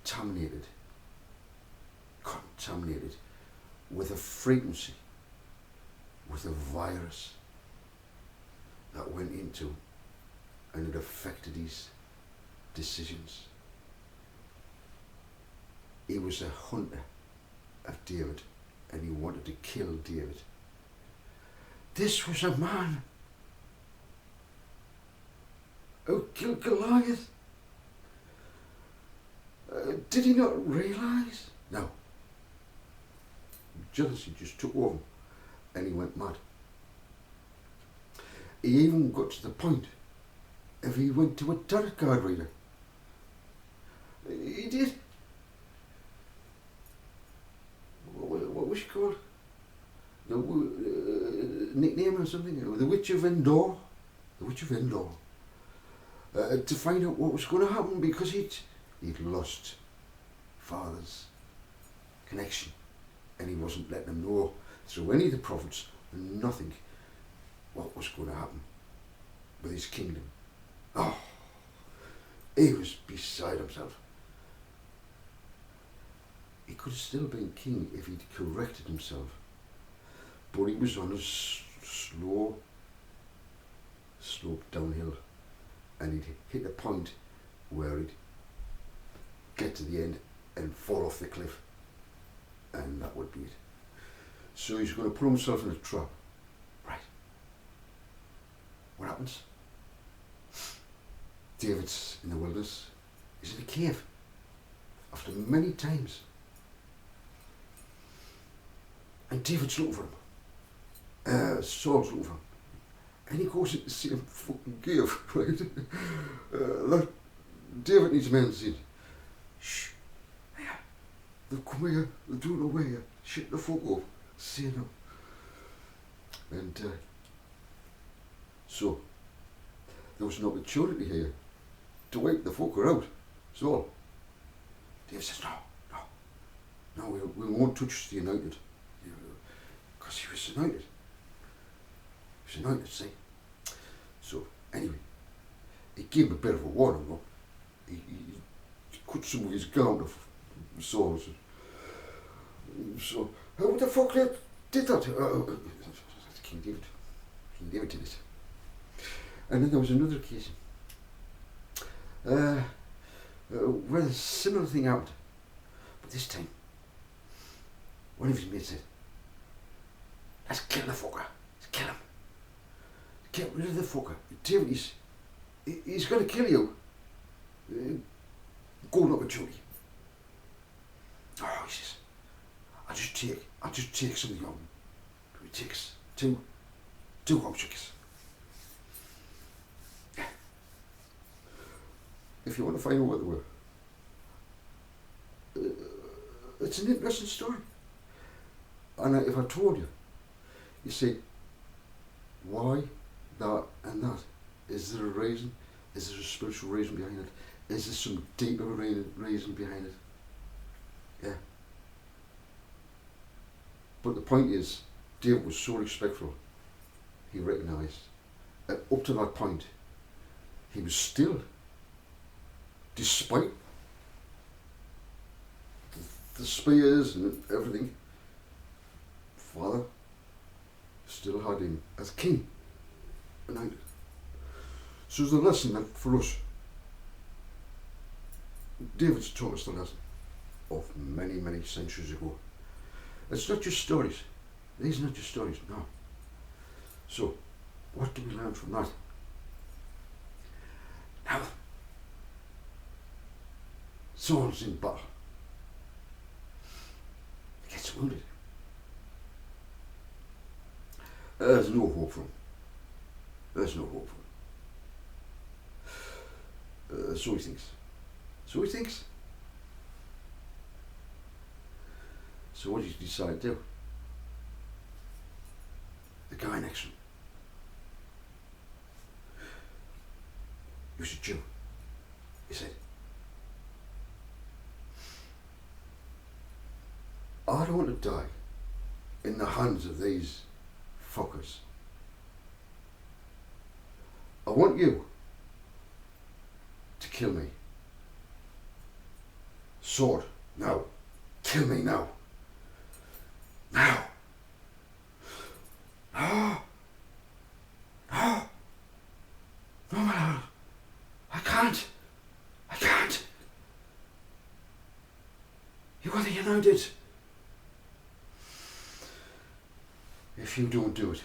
contaminated with a frequency, with a virus that went into and it affected his decisions. He was a hunter of David and he wanted to kill David. This was a man who killed Goliath. Did he not realise? No. Jealousy just took over and he went mad. He even got to the point of he went to a tarot card reader. He did. What was she called? The nickname or something? The Witch of Endor. The Witch of Endor. To find out what was going to happen because he'd lost father's connection and he wasn't letting them know through any of the prophets and nothing what was going to happen with his kingdom. Oh, he was beside himself. He could have still been king if he'd corrected himself, but he was on a slope downhill and he'd hit a point where he'd get to the end and fall off the cliff, and that would be it. So he's going to put himself in a trap. Right. What happens? David's in the wilderness. He's in a cave. After many times. And David's looking for him. Saul's looking for him. And he goes into the same fucking cave, right? Look, David needs men saying, shh, here, they've come here, they don't know where you, shut the fuck up, say no. And so, there was an opportunity here to wipe the fucker out, Saul. David says, no, we won't touch the anointed. Because he was anointed. He was anointed, see? So, anyway, he gave him a bit of a warning, though. He cut some of his garment of Saul's. So, who the fuck did that? King David. King David did it. And then there was another occasion where a similar thing happened. But this time, one of his mates said, let's kill the fucker. Let's kill him. Get rid of the fucker. David, he's going to kill you. Golden opportunity. Oh, he says, I'll just take something on. It takes two objects. If you want to find out what they were, it's an interesting story. And if I told you, you say, why that and that? Is there a reason? Is there a spiritual reason behind it? Is there some deeper reason behind it? Yeah. But the point is, David was so respectful, he recognised that up to that point, he was still, despite the spears and everything, Father still had him as king. And so there's a lesson that for us, David's taught us the lesson of many, many centuries ago. It's not just stories. These are not just stories, no. So, what do we learn from that? Now, Saul's in battle. He gets wounded. There's no hope for him. There's no hope for him. So he thinks. So what did he decide to do? The guy next to him, he was a Jew. He said, I don't want to die in the hands of these fuckers. I want you to kill me Sword, now. Kill me now. Now. No. No. No, my lord. I can't. I can't. You are the United. If you don't do it,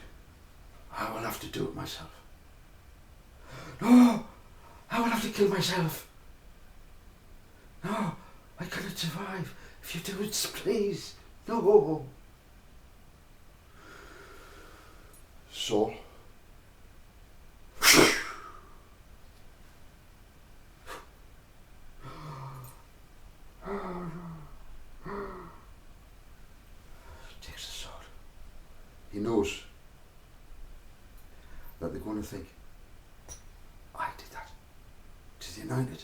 I will have to do it myself. No! I will have to kill myself. No, I cannot survive. If you do it, please. No. Saul. Takes the sword. He knows that they're going to think, I did that to the United.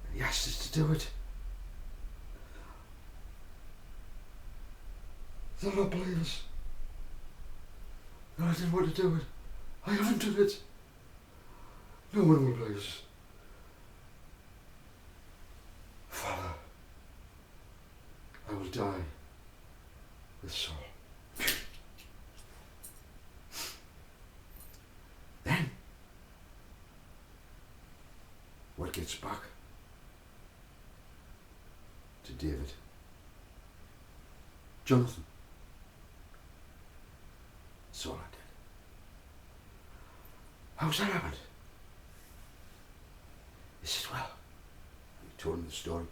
And he asked us to do it. They'll not believe us. That I didn't want to do it. I haven't done it. No one will believe us. Father, I will die with Saul. Then, word gets back to David. Jonathan, Saul are dead. How's that happened? He said, well, he told him the story.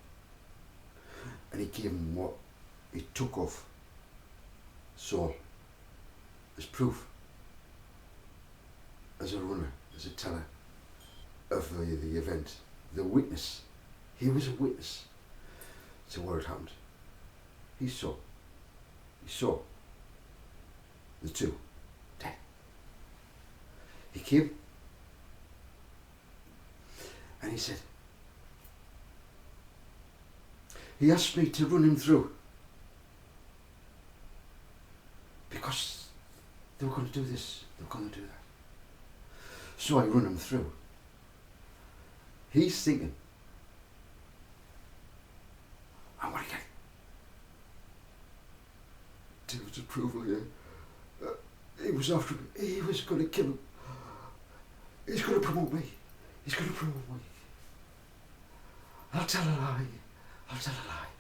And he gave him what he took off Saul as proof, as a runner, as a teller of the event, the witness. He was a witness to where it happened. He saw the two dead. He came and he said, he asked me to run him through because they were going to do this, they were going to do that. So I run him through. He's thinking, I'm going to get David's approval here. He was after me. He was going to kill him. He's going to promote me. He's going to promote me. I'll tell a lie. I'll tell a lie.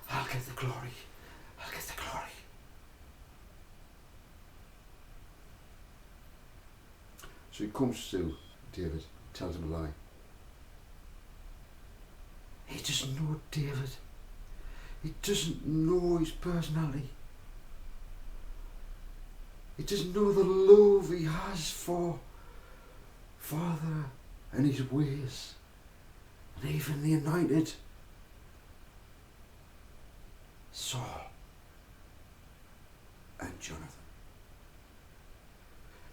I'll get the glory. I'll get the glory. So he comes to David, tells him a lie. He doesn't know David. He doesn't know his personality. He doesn't know the love he has for Father and his ways, and even the anointed Saul and Jonathan.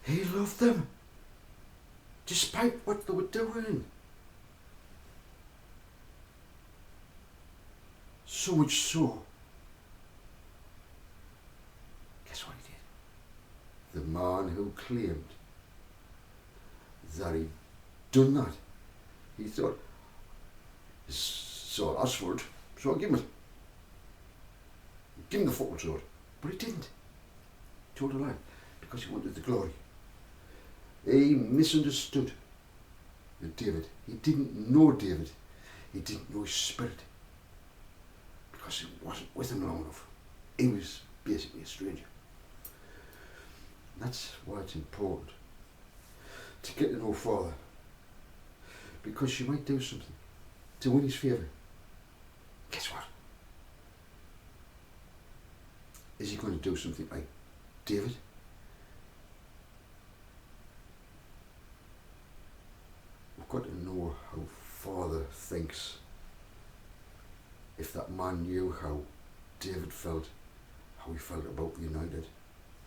He loved them despite what they were doing. So much so, guess what he did? The man who claimed that he'd done that, he thought, Saul asked for it, so I'll give him it. Give him the fucking sword. But he didn't. He told a lie because he wanted the glory. He misunderstood David. He didn't know David. He didn't know his spirit. Because he wasn't with him long enough. He was basically a stranger. And that's why it's important to get to know Father. Because you might do something to win his favour. Guess what? Is he going to do something like David? We've got to know how Father thinks. If that man knew how David felt, how he felt about the United,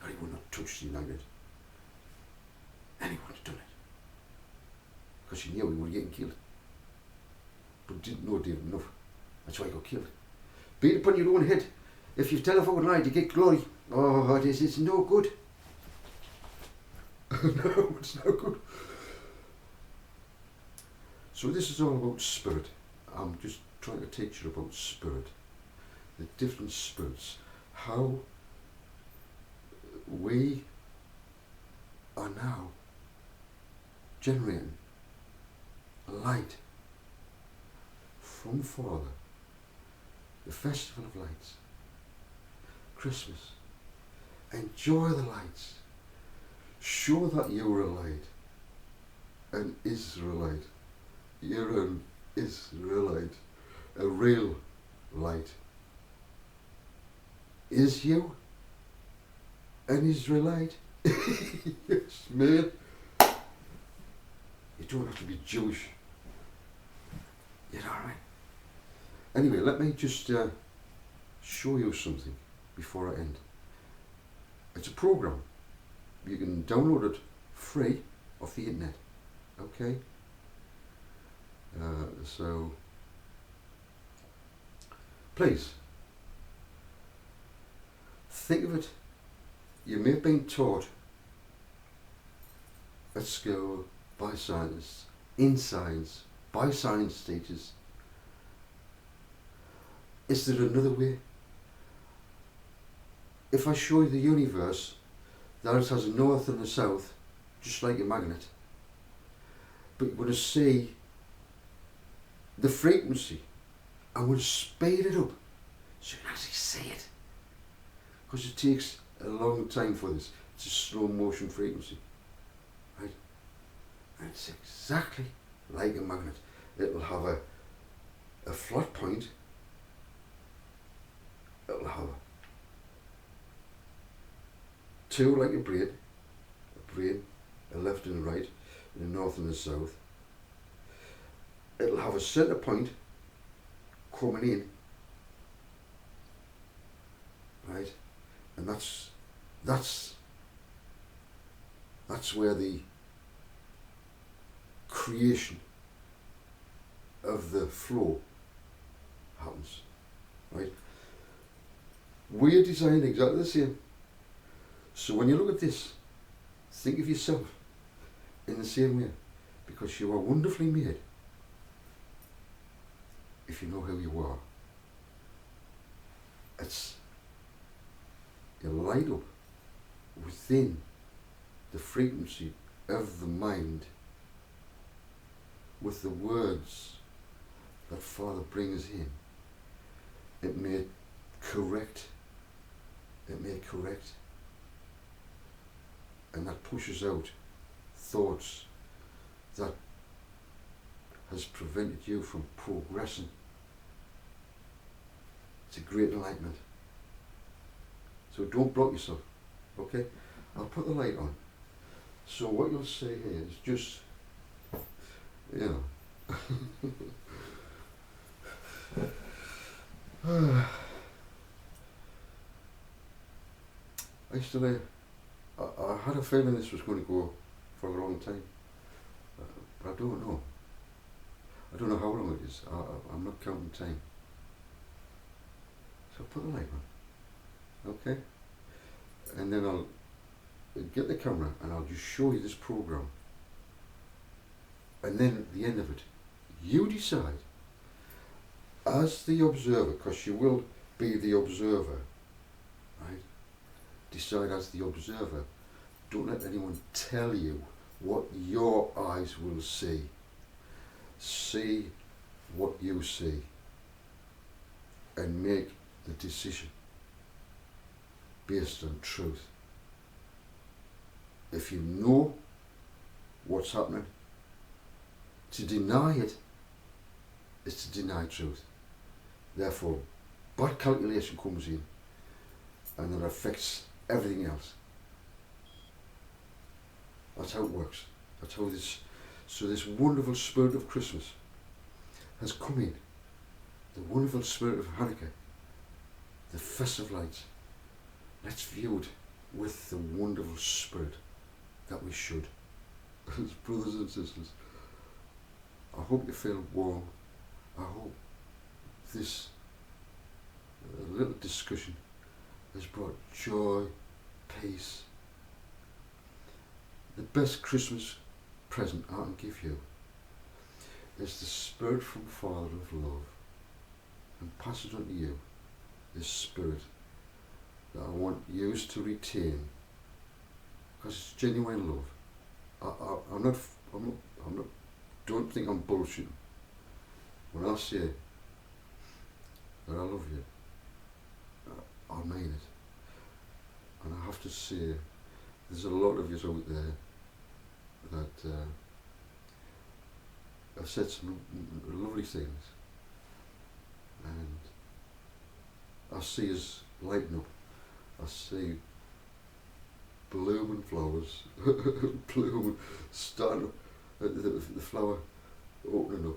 that he would not touch the United, and he wouldn't have done it. Because he knew he was getting killed. But didn't know David enough. That's why he got killed. Beat upon your own head. If you tell a fucking lie to get glory, oh, this is no good. No, it's no good. So this is all about spirit. I'm just trying to teach you about spirit, the different spirits, how we are now generating light from Father, the Festival of Lights, Christmas. Enjoy the lights. Show that you're a light, an Israelite. You're an Israelite, a real light. Is you an Israelite? Yes, man. You don't have to be Jewish. You're alright. Anyway, let me just show you something before I end. It's a program. You can download it free off the internet. Okay? So, please, think of it. You may have been taught at school by scientists, in science, by science teachers. Is there another way? If I show you the universe, that it has a north and a south, just like a magnet, but you're going to see the frequency. I'm going to speed it up so you can actually see it, because it takes a long time for this. It's a slow motion frequency, right? And it's exactly like a magnet. It'll have a flat point. It'll have two like a brain, a left and a right, and a north and a south. It'll have a centre point coming in, right? And that's where the creation of the flow happens, right? We're designed exactly the same. So when you look at this, think of yourself in the same way, because you are wonderfully made if you know who you are. You light up within the frequency of the mind with the words that Father brings in. It may correct, and that pushes out thoughts that has prevented you from progressing. It's a great enlightenment. So don't block yourself, okay? I'll put the light on. So what you'll see here is just, you know, Actually, I had a feeling this was going to go for a long time, but I don't know. I don't know how long it is. I'm not counting time. So I'll put the light on, okay? And then I'll get the camera and I'll just show you this program. And then at the end of it, you decide, as the observer, because you will be the observer, right? Decide as the observer. Don't let anyone tell you what your eyes will see. See what you see and make the decision based on truth. If you know what's happening, to deny it is to deny truth. Therefore, bad calculation comes in and it affects everything else. That's how it works. That's how this wonderful spirit of Christmas has come in. The wonderful spirit of Hanukkah, the festive lights. Let's view it with the wonderful spirit that we should. As brothers and sisters, I hope you feel warm. I hope this little discussion has brought joy, peace. The best Christmas present I can give you is the Spirit from Father of love, and pass it on to you, this Spirit that I want you to retain, because it's genuine love. I'm not, don't think I'm bullshitting when I say that I love you. I mean it. And I have to say, there's a lot of you out there that have said some lovely things, and I see us lighting up. I see blooming flowers, blooming, starting up, the flower opening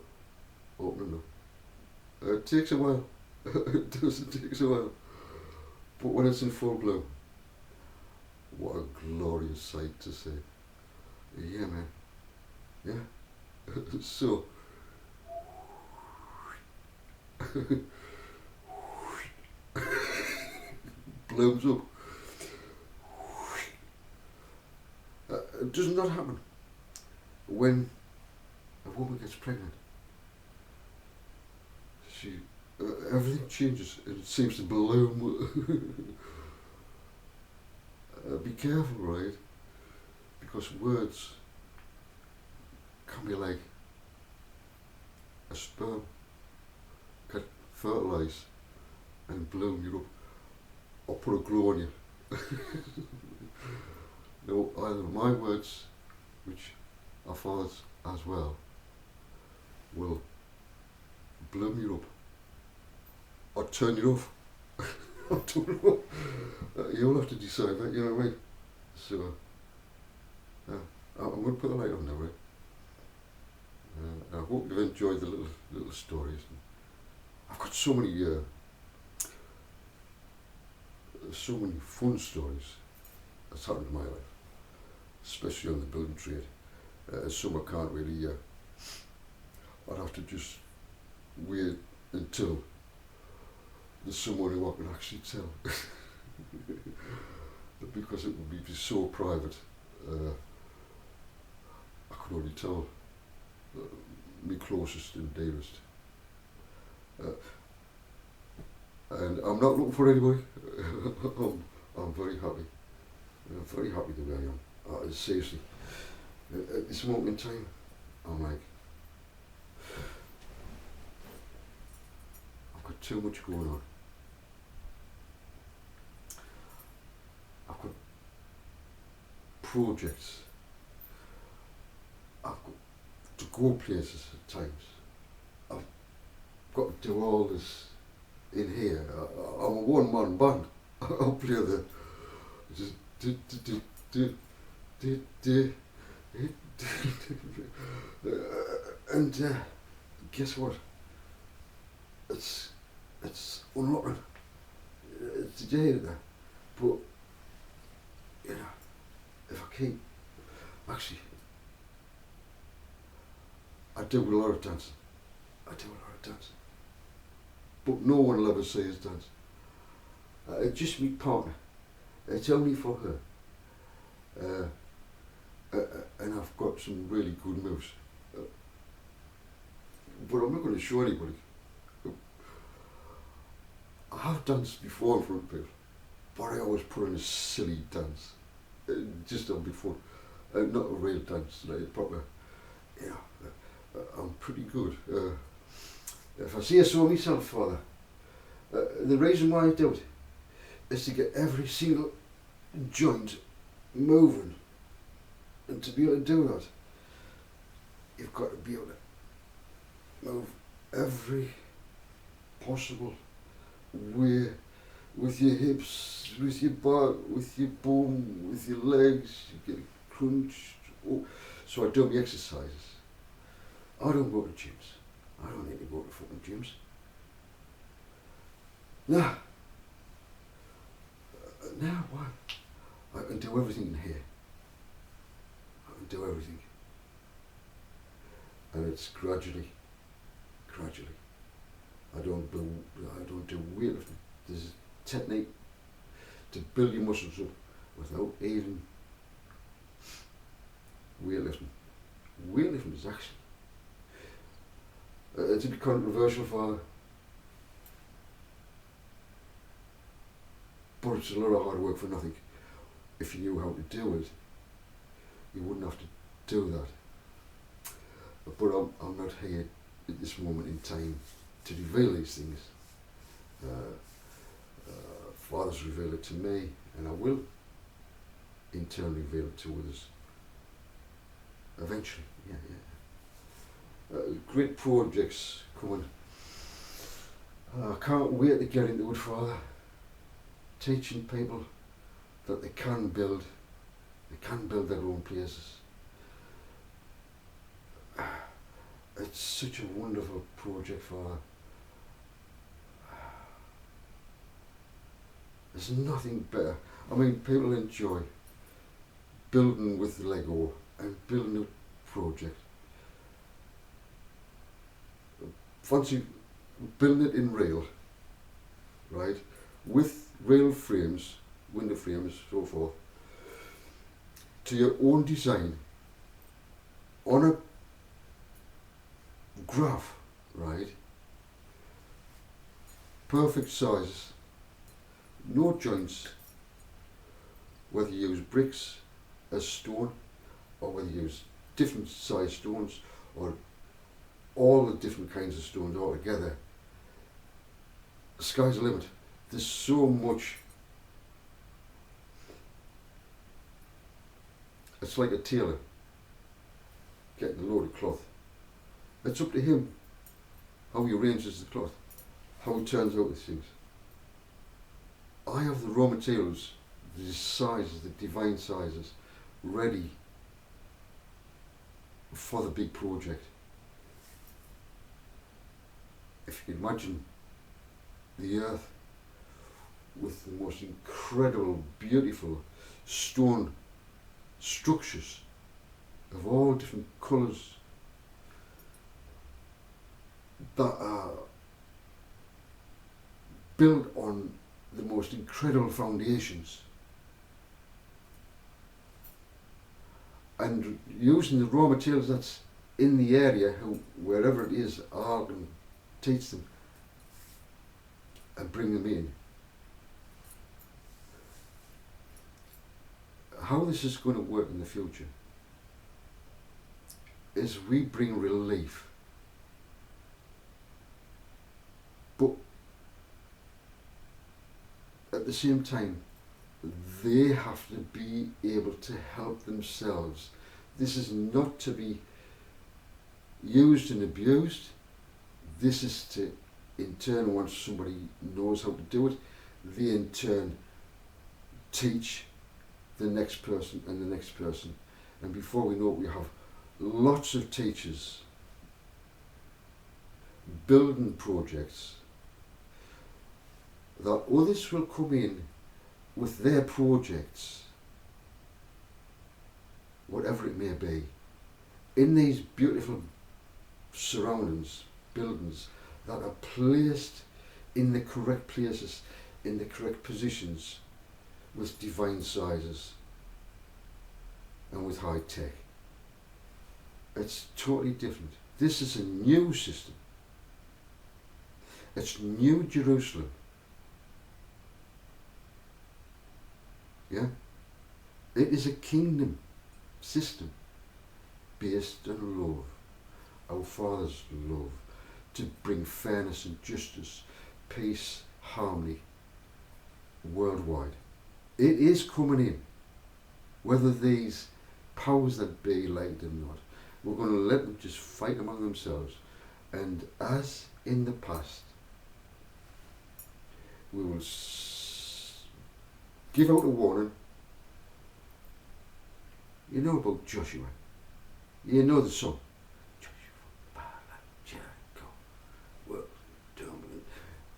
up. It takes a while. It does, it takes a while. But when it's in full bloom, what a glorious sight to see. Yeah, man. Yeah. So, blooms up. Doesn't that happen when a woman gets pregnant? She, everything changes and it seems to bloom. Be careful, right? Because words can be like a sperm, can fertilise and bloom you up, or put a glow on you. No, either my words, which are Father's as well, will bloom you up, or turn you off. I don't know. You'll have to decide that, you know what I mean? So, I'm going to put the light on now, right? I hope you've enjoyed the little stories. I've got so many fun stories that's happened in my life, especially on the building trade. Some I can't really, I'd have to just wait until there's someone who I can actually tell. Because it would be so private, I could only tell me closest and dearest. And I'm not looking for anybody. I'm very happy. I'm very happy the way I am. Seriously, at this moment in time, I'm like, I've got too much going on. I've got projects. I've got to go places at times. I've got to do all this in here. I'm a one-man band. I'll play the just and guess what? It's unlocking. Did you hear that? But you know, if I keep actually, I do a lot of dancing. But no one will ever see us dance. Just my partner. It's only for her. And I've got some really good moves. But I'm not going to show anybody. I have danced before in front of people, but I always put on a silly dance. Just on before. Not a real dance, like a proper, you know, I'm pretty good. If I say so myself, Father, the reason why I do it is to get every single joint moving, and to be able to do that, you've got to be able to move every possible way, with your hips, with your butt, with your bum, with your legs. You get crunched. Oh. So I do my exercises. I don't go to gyms. I don't need to go to fucking gyms. Now what? I can do everything in here. I can do everything. And it's gradually. I don't do weightlifting. There's a technique to build your muscles up without even weightlifting. Weightlifting is actually It's a bit controversial, Father, but it's a lot of hard work for nothing. If you knew how to do it, you wouldn't have to do that. But I'm not here at this moment in time to reveal these things. Father's revealed it to me, and I will in turn reveal it to others. Eventually, great projects coming. I can't wait to get into it, Father. Teaching people that they can build their own places. It's such a wonderful project, Father. There's nothing better. I mean, people enjoy building with Lego and building a project. Fancy building it in rail, right? With rail frames, window frames, so forth, to your own design on a graph, right? Perfect sizes, no joints, whether you use bricks as stone or whether you use different size stones or all the different kinds of stones all together. The sky's the limit. There's so much. It's like a tailor getting a load of cloth. It's up to him how he arranges the cloth, how he turns out the things. I have the raw materials, the sizes, the divine sizes, ready for the big project. If you can imagine the earth with the most incredible, beautiful stone structures of all different colours that are built on the most incredible foundations, and using the raw materials that's in the area, wherever it is, I can teach them and bring them in. How this is going to work in the future is we bring relief, but at the same time they have to be able to help themselves. This is not to be used and abused. This is to, in turn, once somebody knows how to do it, they in turn teach the next person and the next person, and before we know it, we have lots of teachers building projects that others will come in with their projects, whatever it may be, in these beautiful surroundings, buildings that are placed in the correct places, in the correct positions, with divine sizes and with high tech. It's totally different. This is a new system. It's New Jerusalem. Yeah? It is a kingdom system based on love, our Father's love, to bring fairness and justice, peace, harmony worldwide. It is coming in, whether these powers that be like it or not. We're going to let them just fight among themselves, and as in the past, we will give out a warning. You know about Joshua. You know the song. Joshua, Jericho, well,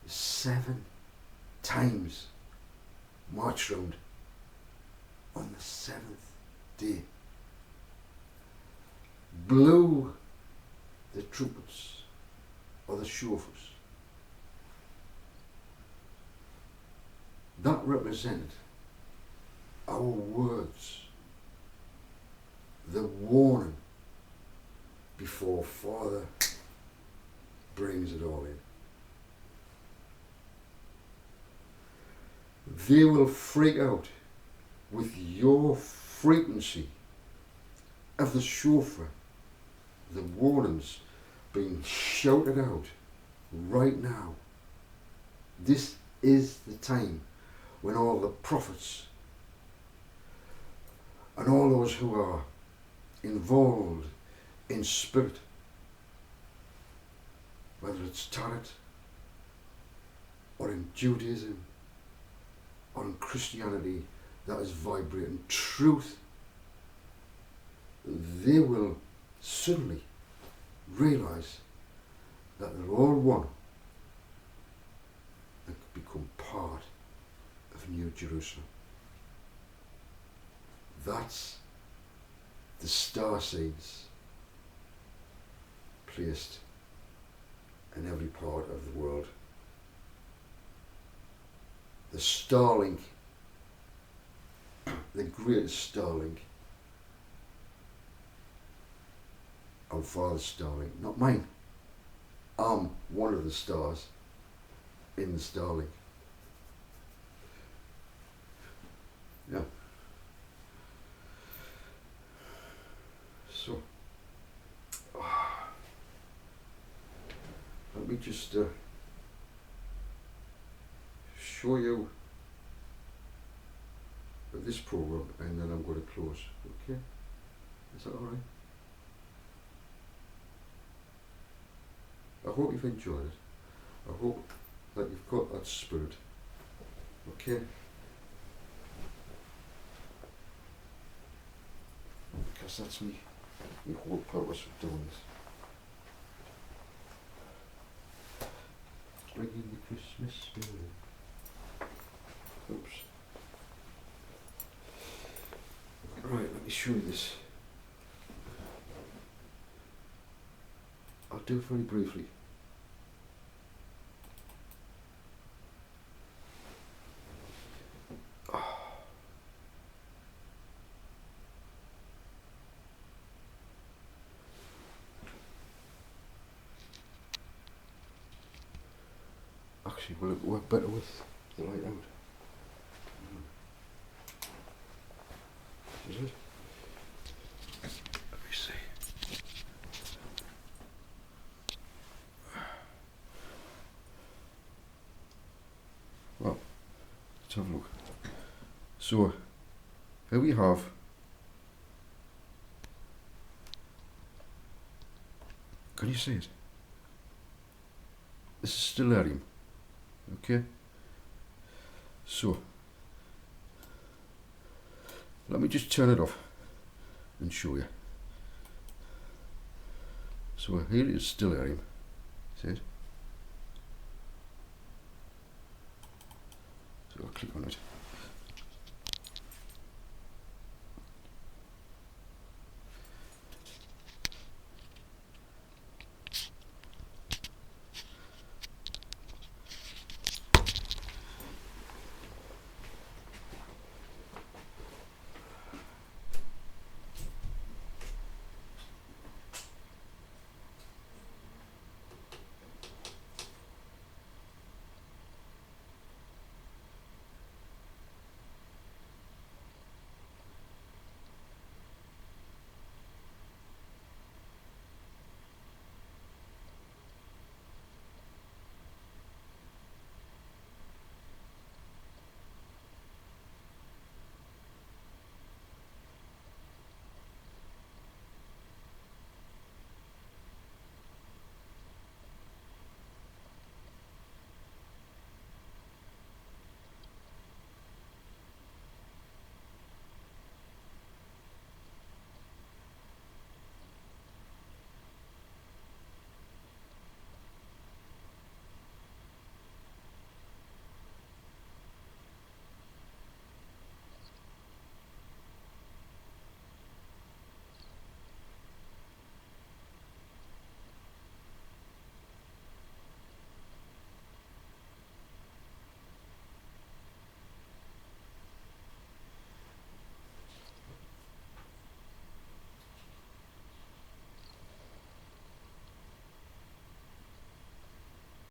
7 times marched round on the 7th day. Blew the trumpets or the shofars. That represented our words, the warning before Father brings it all in. They will freak out with your frequency of the shofar, the warnings being shouted out right now. This is the time when all the prophets and all those who are involved in spirit, whether it's Tarot or in Judaism or in Christianity that is vibrating truth, they will suddenly realise that they're all one and become part of New Jerusalem. That's the star seeds placed in every part of the world. The Starlink, the greatest Starlink, our Father's Starlink, not mine. I'm one of the stars in the Starlink. Yeah. So, let me just show you this program and then I'm going to close. Okay? Is that alright? I hope you've enjoyed it. I hope that you've got that spirit. Okay? Because that's me. The whole purpose of doing this. Bring in the Christmas spirit. Oops. Right, let me show you this. I'll do it very briefly. Actually, will it work better with the light out? Is it? Let me see. Well, let's have a look. So, here we have can you see it? This is stellarium. Okay, so let me just turn it off and show you. So here is stellarium. See it? So I'll click on it.